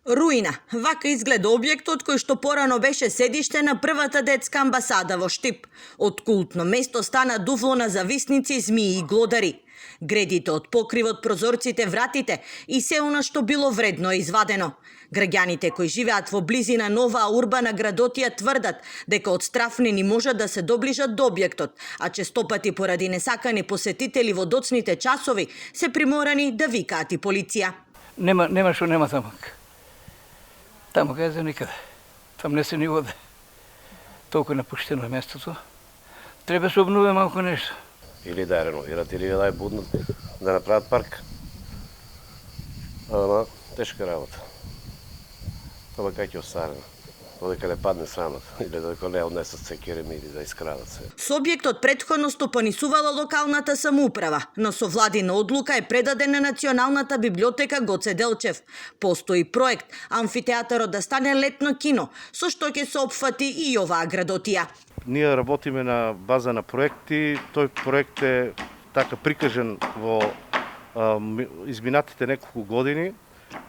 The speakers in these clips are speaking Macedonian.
Руина. Вака изгледа објектот кој што порано беше седиште на првата детска амбасада во Штип. Од култно место стана дуфло на зависници, змии и глодари. Гредите од покривот, прозорците, вратите и се она што било вредно е извадено. Граѓаните кои живеат во близина на оваа урбана градотија тврдат дека од страф не ни можат да се доближат до објектот, а честопати поради несакани посетители во доцните часови се приморани да викаат и полиција. Нема што нема таму. Таму кај за никаде. Таму не се ни воде. Толку напуштено е местото. Треба се обнове малку нешто. Или да реновират, или да ја буднат, да направат парк. Ама тешка работа. Тоа кај ќе остане. Додека не падне самата, или додека не однесат се кереми или да искрадат се. Со објектот претходно стопанисувала локалната самоуправа, но со владина одлука е предаден на Националната библиотека Гоце Делчев. Постои проект амфитеатарот да стане летно кино, со што ќе се опфати и оваа градотија. Ние работиме на база на проекти. Тој проект е така прикажен во изминатите неколку години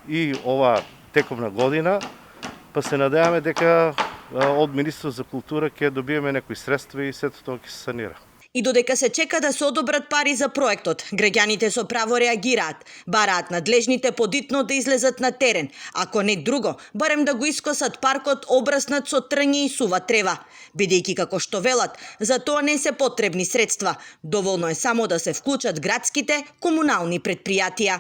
и ова тековна година, па се надеваме дека од Министерството за култура ќе добиеме некои средства и сето тоа ќе се санира. И додека се чека да се одобрат пари за проектот, граѓаните со право реагираат, бараат надлежните подитно да излезат на терен, ако не друго, барем да го искосат паркот обраснат со трње и сува трева. Бидејќи како што велат, за тоа не се потребни средства, доволно е само да се вклучат градските комунални претпријатија.